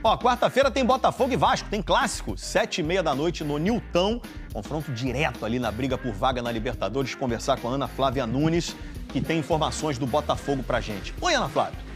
Ó, quarta-feira tem Botafogo e Vasco, tem clássico, 7h30 da noite no Nilton. Confronto direto ali na briga por vaga na Libertadores. Conversar com a Ana Flávia Nunes, que tem informações do Botafogo pra gente. Oi, Ana Flávia.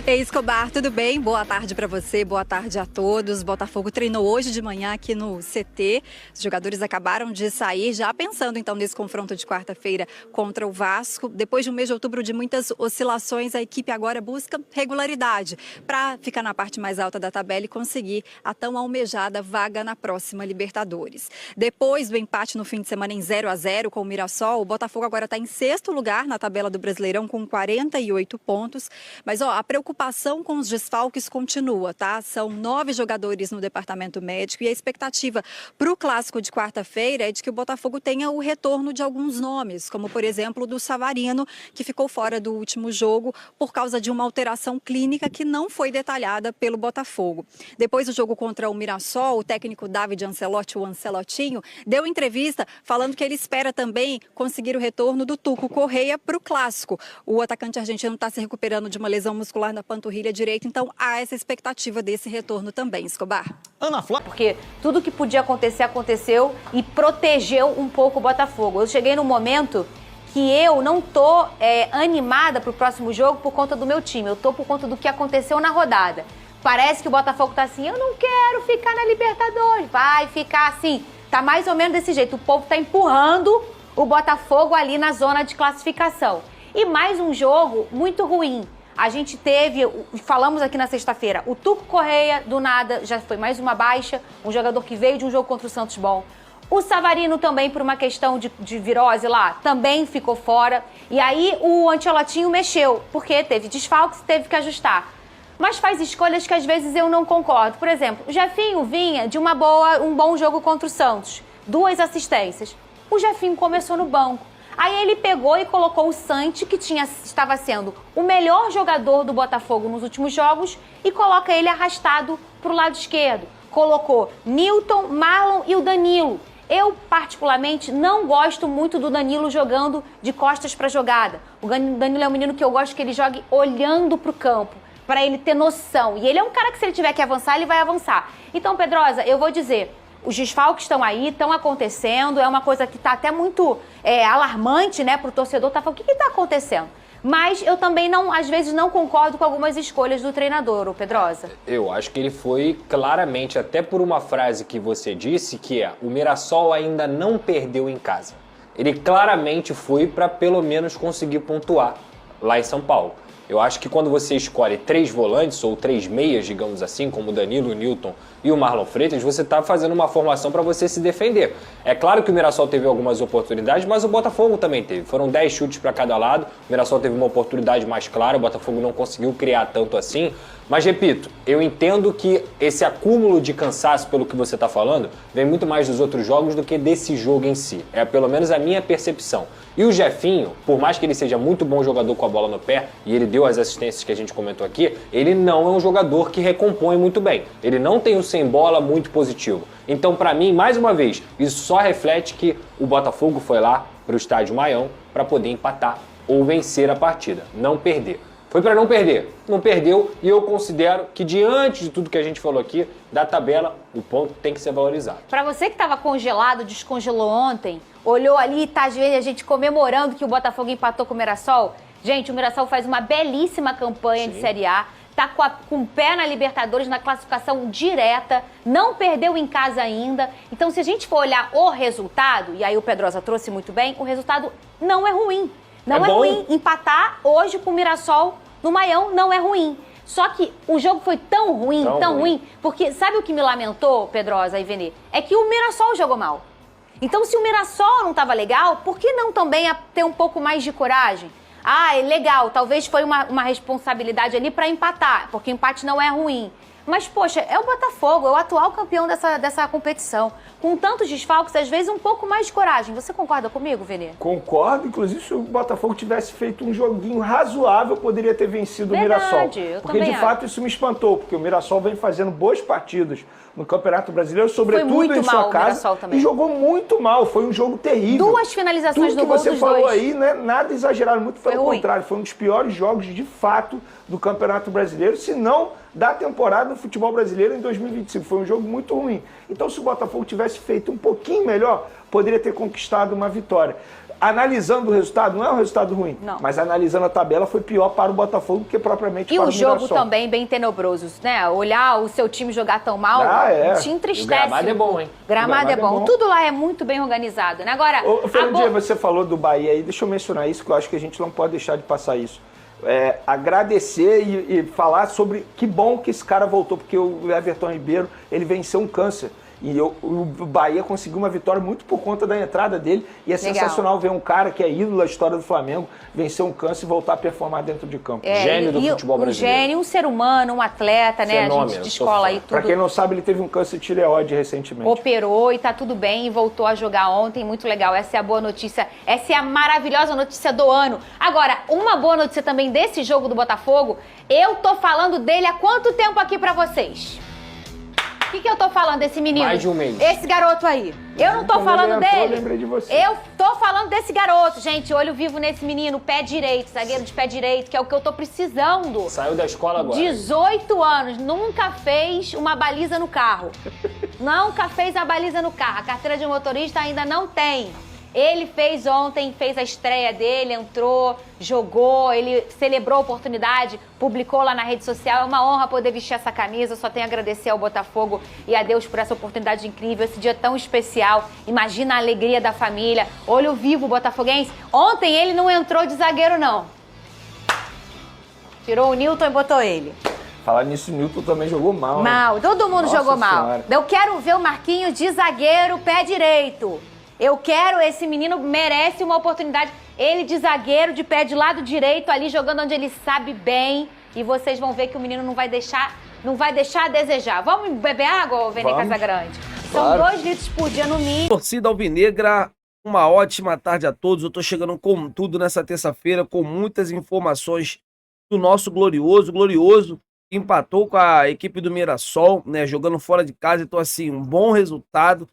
Ei, Escobar, tudo bem? Boa tarde para você, boa tarde a todos. Botafogo treinou hoje de manhã aqui no CT. Os jogadores acabaram de sair, já pensando então nesse confronto de quarta-feira contra o Vasco. Depois de um mês de outubro de muitas oscilações, a equipe agora busca regularidade para ficar na parte mais alta da tabela e conseguir a tão almejada vaga na próxima Libertadores. Depois do empate no fim de semana em 0-0 com o Mirassol, o Botafogo agora está em sexto lugar na tabela do Brasileirão com 48 pontos. Mas ó, a preocupação com os desfalques continua, tá? São 9 jogadores no departamento médico e a expectativa para o clássico de quarta-feira é de que o Botafogo tenha o retorno de alguns nomes, como por exemplo do Savarino, que ficou fora do último jogo por causa de uma alteração clínica que não foi detalhada pelo Botafogo. Depois do jogo contra o Mirassol, o técnico David Ancelotti, o Ancelotinho, deu entrevista falando que ele espera também conseguir o retorno do Tuco Correia para o clássico. O atacante argentino está se recuperando de uma lesão muscular na panturrilha direita, então há essa expectativa desse retorno também, Escobar. Ana Flávia. Porque tudo que podia acontecer, aconteceu e protegeu um pouco o Botafogo. Eu cheguei num momento que eu não tô animada pro próximo jogo por conta do meu time, eu tô por conta do que aconteceu na rodada. Parece que o Botafogo tá assim, eu não quero ficar na Libertadores, vai ficar assim. Tá mais ou menos desse jeito, o povo tá empurrando o Botafogo ali na zona de classificação. E mais um jogo muito ruim. A gente teve, falamos aqui na sexta-feira, o Tuco Correia, do nada, já foi mais uma baixa, um jogador que veio de um jogo contra o Santos bom. O Savarino também, por uma questão de virose lá, também ficou fora. E aí o Ancelotinho mexeu, porque teve desfalques e teve que ajustar. Mas faz escolhas que às vezes eu não concordo. Por exemplo, o Jefinho vinha de um bom jogo contra o Santos, 2 assistências. O Jefinho começou no banco. Aí ele pegou e colocou o Santi, que estava sendo o melhor jogador do Botafogo nos últimos jogos, e coloca ele arrastado para o lado esquerdo. Colocou Nilton, Marlon e o Danilo. Eu, particularmente, não gosto muito do Danilo jogando de costas para a jogada. O Danilo é um menino que eu gosto que ele jogue olhando para o campo, para ele ter noção. E ele é um cara que, se ele tiver que avançar, ele vai avançar. Então, Pedrosa, eu vou dizer... Os desfalques estão aí, estão acontecendo, é uma coisa que está até muito alarmante, né, para o torcedor, tá falando, o que está acontecendo? Mas eu também, às vezes, não concordo com algumas escolhas do treinador, o Pedrosa. Eu acho que ele foi claramente, até por uma frase que você disse, que é, o Mirassol ainda não perdeu em casa. Ele claramente foi para pelo menos conseguir pontuar lá em São Paulo. Eu acho que quando você escolhe 3 volantes ou 3 meias, digamos assim, como o Danilo, o Nilton e o Marlon Freitas, você está fazendo uma formação para você se defender. É claro que o Mirassol teve algumas oportunidades, mas o Botafogo também teve. Foram 10 chutes para cada lado, o Mirassol teve uma oportunidade mais clara, o Botafogo não conseguiu criar tanto assim. Mas, repito, eu entendo que esse acúmulo de cansaço, pelo que você está falando, vem muito mais dos outros jogos do que desse jogo em si. É pelo menos a minha percepção. E o Jefinho, por mais que ele seja muito bom jogador com a bola no pé, e ele deu as assistências que a gente comentou aqui, ele não é um jogador que recompõe muito bem. Ele não tem o sem bola muito positivo. Então, para mim, mais uma vez, isso só reflete que o Botafogo foi lá para o estádio Maião para poder empatar ou vencer a partida, não perder. Foi para não perder, não perdeu, e eu considero que diante de tudo que a gente falou aqui, da tabela, o ponto tem que ser valorizado. Para você que estava congelado, descongelou ontem, olhou ali e tá vendo a gente comemorando que o Botafogo empatou com o Mirassol, gente, o Mirassol faz uma belíssima campanha de Série A, tá com o pé na Libertadores, na classificação direta, não perdeu em casa ainda. Então, se a gente for olhar o resultado, e aí o Pedrosa trouxe muito bem, o resultado não é ruim. Não é ruim. Empatar hoje com o Mirassol no Maião não é ruim. Só que o jogo foi tão ruim, porque sabe o que me lamentou, Pedrosa e Venê? É que o Mirassol jogou mal. Então, se o Mirassol não estava legal, por que não também ter um pouco mais de coragem? Ah, é legal, talvez foi uma responsabilidade ali para empatar, porque o empate não é ruim. Mas, poxa, é o Botafogo, é o atual campeão dessa competição. Com tantos desfalques, às vezes um pouco mais de coragem. Você concorda comigo, Vene? Concordo, inclusive se o Botafogo tivesse feito um joguinho razoável, poderia ter vencido o Mirassol. Porque de fato isso me espantou, porque o Mirassol vem fazendo boas partidas no Campeonato Brasileiro, sobretudo em sua casa, e jogou muito mal, foi um jogo terrível. 2 finalizações do gol dos dois. Tudo que você falou aí, né, nada exagerado, muito pelo contrário, foi um dos piores jogos de fato do Campeonato Brasileiro, se não da temporada do futebol brasileiro em 2025. Foi um jogo muito ruim. Então, se o Botafogo tivesse feito um pouquinho melhor, poderia ter conquistado uma vitória. Analisando o resultado, não é um resultado ruim, mas analisando a tabela, foi pior para o Botafogo do que propriamente para o Mirassol. E o jogo também bem tenebroso, né? Olhar o seu time jogar tão mal, te entristece. O gramado é bom, hein? O gramado é bom. Tudo lá é muito bem organizado, né? Agora, Fernandinha, você falou do Bahia aí, deixa eu mencionar isso, que eu acho que a gente não pode deixar de passar isso. Agradecer e falar sobre que bom que esse cara voltou, porque o Everton Ribeiro, ele venceu um câncer. E o Bahia conseguiu uma vitória muito por conta da entrada dele. E é sensacional ver um cara que é ídolo da história do Flamengo vencer um câncer e voltar a performar dentro de campo. Gênio do futebol brasileiro. Um gênio, um ser humano, um atleta, né? A gente descola aí tudo. Pra quem não sabe, ele teve um câncer de tireoide recentemente. Operou e tá tudo bem e voltou a jogar ontem. Muito legal. Essa é a boa notícia. Essa é a maravilhosa notícia do ano. Agora, uma boa notícia também desse jogo do Botafogo. Eu tô falando dele há quanto tempo aqui pra vocês? O que eu tô falando desse menino? Mais de um mês. Esse garoto aí. Eu não tô falando dele. Eu lembrei de você. Eu tô falando desse garoto, gente. Olho vivo nesse menino, pé direito, zagueiro de pé direito, que é o que eu tô precisando. Saiu da escola agora. 18 anos, nunca fez uma baliza no carro. Nunca fez a baliza no carro. A carteira de motorista ainda não tem. Ele fez ontem, fez a estreia dele, entrou, jogou, ele celebrou a oportunidade, publicou lá na rede social. É uma honra poder vestir essa camisa, eu só tenho a agradecer ao Botafogo e a Deus por essa oportunidade incrível, esse dia tão especial. Imagina a alegria da família, olho vivo botafoguense. Ontem ele não entrou de zagueiro, não. Tirou o Newton e botou ele. Falar nisso, o Newton também jogou mal. Mal, todo mundo jogou mal. Senhora. Eu quero ver o Marquinhos de zagueiro, pé direito. Eu quero, esse menino merece uma oportunidade. Ele de zagueiro, de pé de lado direito, ali jogando onde ele sabe bem. E vocês vão ver que o menino não vai deixar a desejar. Vamos beber água, Vene Casagrande? São 2 litros por dia no mínimo. Torcida alvinegra, uma ótima tarde a todos. Eu tô chegando com tudo nessa terça-feira, com muitas informações do nosso glorioso. Glorioso empatou com a equipe do Mirassol, né, jogando fora de casa. Então, assim, um bom resultado.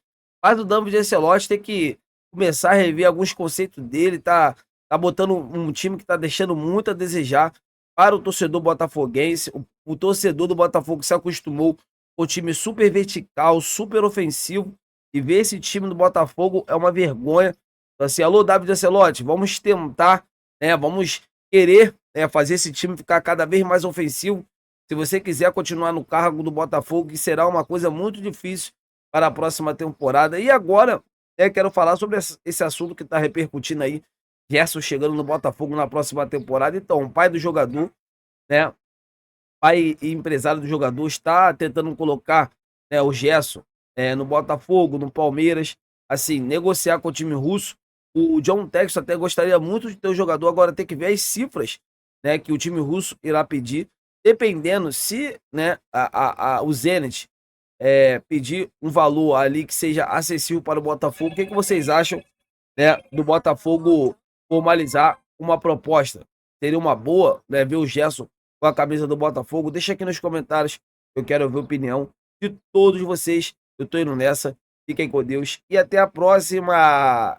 Mas o David Ancelotti tem que começar a rever alguns conceitos dele, tá botando um time que tá deixando muito a desejar para o torcedor botafoguense. O torcedor do Botafogo se acostumou com o time super vertical, super ofensivo, e ver esse time do Botafogo é uma vergonha. Então, assim, alô, David Ancelotti, vamos tentar, né, vamos querer, né, fazer esse time ficar cada vez mais ofensivo. Se você quiser continuar no cargo do Botafogo, que será uma coisa muito difícil para a próxima temporada. E agora, quero falar sobre esse assunto que está repercutindo aí, Gerson chegando no Botafogo na próxima temporada. Então, o pai do jogador, né, pai e empresário do jogador, está tentando colocar, né, o Gerson no Botafogo, no Palmeiras, assim, negociar com o time russo. O John Textor até gostaria muito de ter o jogador, agora tem que ver as cifras, né, que o time russo irá pedir, dependendo se, né, o Zenit pedir um valor ali que seja acessível para o Botafogo. O que vocês acham, né, do Botafogo formalizar uma proposta? Seria uma boa, né, ver o Gerson com a camisa do Botafogo? Deixa aqui nos comentários, eu quero ver a opinião de todos vocês. Eu tô indo nessa, fiquem com Deus e até a próxima!